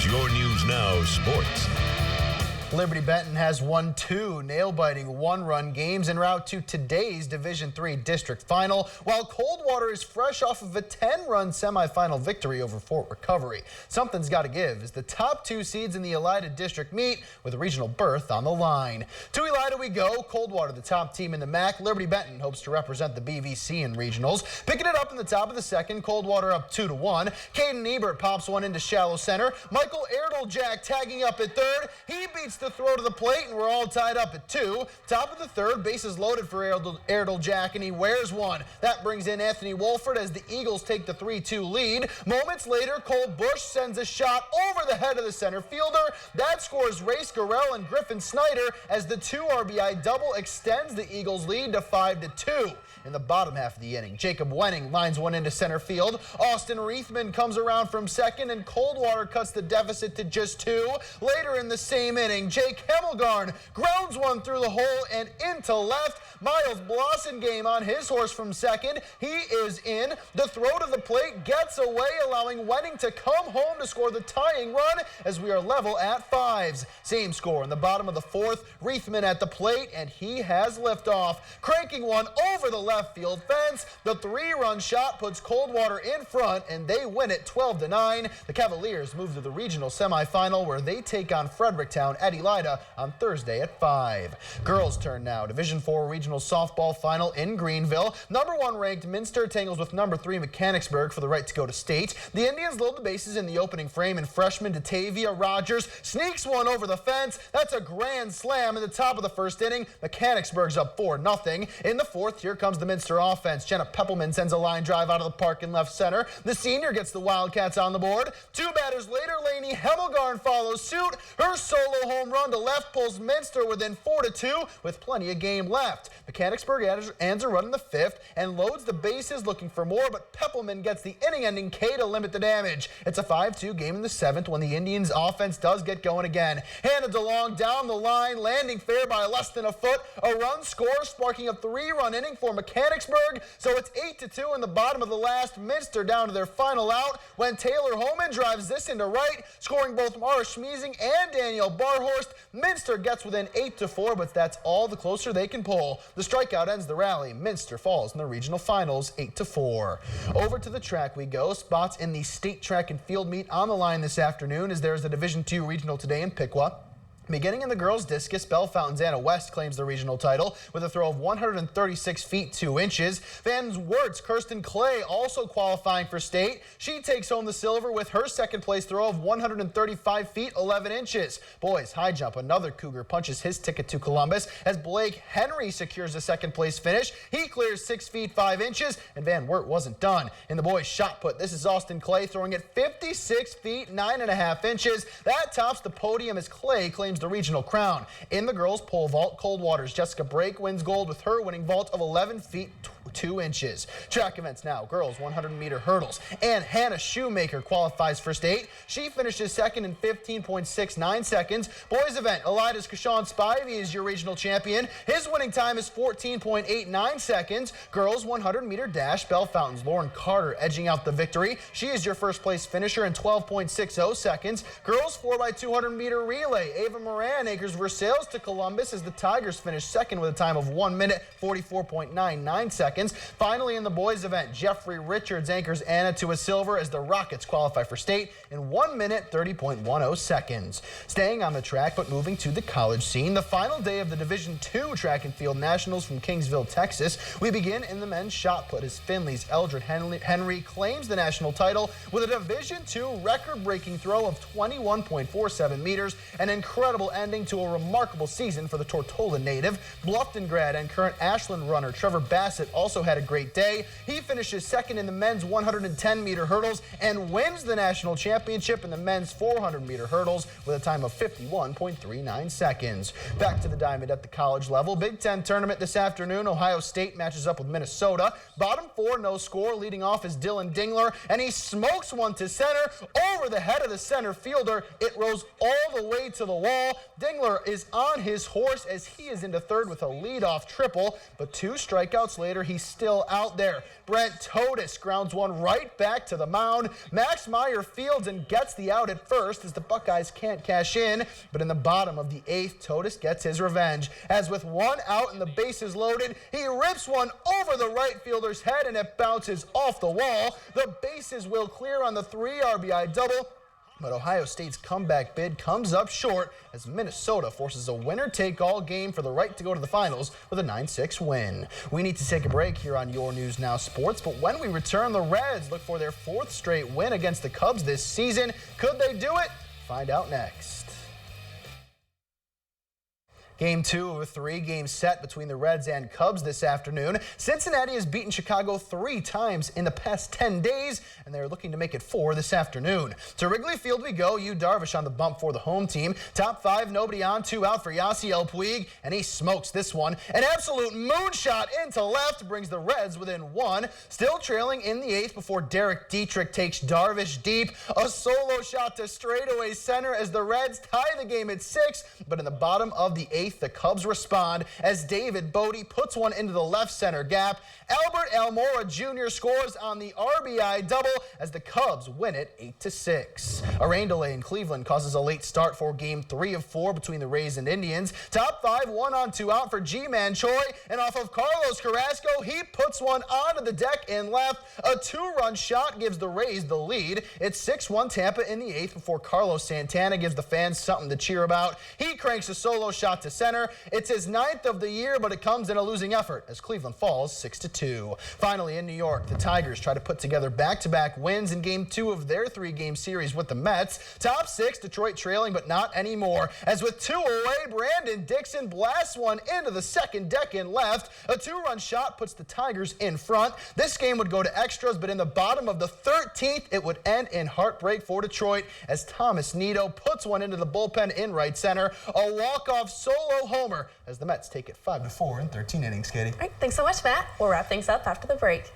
your News Now Sports. Liberty Benton has won 2 nail-biting one-run games en route to today's Division III district final, while Coldwater is fresh off of a 10-run semifinal victory over Fort Recovery. Something's got to give as the top 2 seeds in the Elida district meet with a regional berth on the line. To Elida we go. Coldwater, the top team in the MAC. Liberty Benton hopes to represent the BVC in regionals. Picking it up in the top of the second, Coldwater up 2-1. Caden Ebert pops one into shallow center. Michael Erdeljack tagging up at third. He beats the throw to the plate, and we're all tied up at 2. Top of the third, bases loaded for Erdeljack, and he wears one. That brings in Anthony Wolford as the Eagles take the 3-2 lead. Moments later, Cole Bush sends a shot over the head of the center fielder. That scores Race Garrell and Griffin Snyder as the 2 RBI double extends the Eagles' lead to 5-2. In the bottom half of the inning, Jacob Wenning lines one into center field. Austin Reithman comes around from second, and Coldwater cuts the deficit to just 2. Later in the same inning, Jake Hemmelgarn grounds one through the hole and into left. Miles Blossengame on his horse from second. He is in. The throw to the plate gets away, allowing Wenning to come home to score the tying run as we are level at 5s. Same score in the bottom of the 4th. Reithman at the plate, and he has liftoff. Cranking one over the left field fence. The 3-run shot puts Coldwater in front, and they win it 12-9. The Cavaliers move to the regional semifinal where they take on Fredericktown at Elida on Thursday at 5. Girls' turn now. Division IV regional softball final in Greenville. Number 1 ranked Minster tangles with number 3 Mechanicsburg for the right to go to state. The Indians load the bases in the opening frame, and freshman Datavia Rogers sneaks one over the fence. That's a grand slam in the top of the first inning. Mechanicsburg's up 4-0. In the 4th, here comes the Minster offense. Jenna Peppelman sends a line drive out of the park in left center. The senior gets the Wildcats on the board. 2 batters later, Lainey Hemmelgarn follows suit. Her solo home run to left pulls Minster within 4-2 with plenty of game left. Mechanicsburg adds a run in the 5th and loads the bases looking for more, but Peppelman gets the inning-ending K to limit the damage. It's a 5-2 game in the 7th when the Indians' offense does get going again. Hannah DeLong down the line, landing fair by less than a foot. A run scores, sparking a 3-run inning for Mechanicsburg. So it's 8-2 in the bottom of the last. Minster down to their final out when Taylor Homan drives this into right, scoring both Mara Schmeezing and Danielle Barhorst. Minster gets within 8-4, but that's all the closer they can pull. The strikeout ends the rally. Minster falls in the regional finals 8-4. Over to the track we go. Spots in the state track and field meet on the line this afternoon as there's a Division II regional today in Piqua. Beginning in the girls' discus, Bell Fountain's Anna West claims the regional title with a throw of 136 feet 2 inches. Van Wert's Kirsten Clay also qualifying for state. She takes home the silver with her second place throw of 135 feet 11 inches. Boys high jump, another Cougar punches his ticket to Columbus as Blake Henry secures a second place finish. He clears 6 feet 5 inches, and Van Wert wasn't done. In the boys' shot put, this is Austin Clay throwing at 56 feet 9.5 inches. That tops the podium as Clay claims the regional crown. In the girls' pole vault, Coldwater's Jessica Brake wins gold with her winning vault of 11 feet 2 inches. Track events now. Girls 100-meter hurdles. And Hannah Shoemaker qualifies for state. She finishes second in 15.69 seconds. Boys event, Elida's Kashawn Spivey is your regional champion. His winning time is 14.89 seconds. Girls 100-meter dash, Bell Fountain's Lauren Carter edging out the victory. She is your first place finisher in 12.60 seconds. Girls 4x200-meter relay, Ava Moran anchors Versailles to Columbus as the Tigers finish second with a time of 1 minute 44.99 seconds. Finally, in the boys event, Jeffrey Richards anchors Anna to a silver as the Rockets qualify for state in 1 minute 30.10 seconds. Staying on the track but moving to the college scene, the final day of the Division II Track and Field Nationals from Kingsville, Texas. We begin in the men's shot put as Finley's Eldred Henry claims the national title with a Division II record-breaking throw of 21.47 meters, an incredible ending to a remarkable season for the Tortola native. Bluffton grad and current Ashland runner Trevor Bassett also had a great day. He finishes second in the men's 110-meter hurdles and wins the national championship in the men's 400-meter hurdles with a time of 51.39 seconds. Back to the diamond at the college level. Big Ten tournament this afternoon. Ohio State matches up with Minnesota. Bottom four, no score. Leading off is Dylan Dingler, and he smokes one to center over the head of the center fielder. It rolls all the way to the wall. Dingler is on his horse as he is into third with a leadoff triple, but 2 strikeouts later, he he's still out there. Brent Totis grounds one right back to the mound. Max Meyer fields and gets the out at first as the Buckeyes can't cash in. But in the bottom of the 8th, Totis gets his revenge. As with one out and the bases loaded, he rips one over the right fielder's head and it bounces off the wall. The bases will clear on the 3 RBI double. But Ohio State's comeback bid comes up short as Minnesota forces a winner-take-all game for the right to go to the finals with a 9-6 win. We need to take a break here on Your News Now Sports, but when we return, the Reds look for their 4th straight win against the Cubs this season. Could they do it? Find out next. Game 2 of a 3-game set between the Reds and Cubs this afternoon. Cincinnati has beaten Chicago 3 times in the past 10 days, and they're looking to make it 4 this afternoon. To Wrigley Field we go. Yu Darvish on the bump for the home team. Top 5, nobody on, 2 out for Yasiel Puig, and he smokes this one. An absolute moonshot into left brings the Reds within 1. Still trailing in the 8th before Derek Dietrich takes Darvish deep. A solo shot to straightaway center as the Reds tie the game at 6, but in the bottom of the 8th, the Cubs respond as David Bodie puts one into the left center gap. Albert Almora Jr. scores on the RBI double as the Cubs win it 8-6. A rain delay in Cleveland causes a late start for Game 3 of 4 between the Rays and Indians. Top 5, 1 on 2 out for G-Man Choi, and off of Carlos Carrasco, he puts one onto the deck and left. A 2-run shot gives the Rays the lead. It's 6-1 Tampa in the 8th before Carlos Santana gives the fans something to cheer about. He cranks a solo shot to center. It's his 9th of the year, but it comes in a losing effort as Cleveland falls 6-2. Finally, in New York, the Tigers try to put together back-to-back wins in Game 2 of their 3-game series with the Mets. Top 6, Detroit trailing, but not anymore. As with 2 away, Brandon Dixon blasts one into the second deck and left. A 2-run shot puts the Tigers in front. This game would go to extras, but in the bottom of the 13th, it would end in heartbreak for Detroit as Thomas Nido puts one into the bullpen in right center. A walk-off solo homer as the Mets take it 5-4 in 13 innings, Katie. All right, thanks so much, Matt. We'll wrap things up after the break.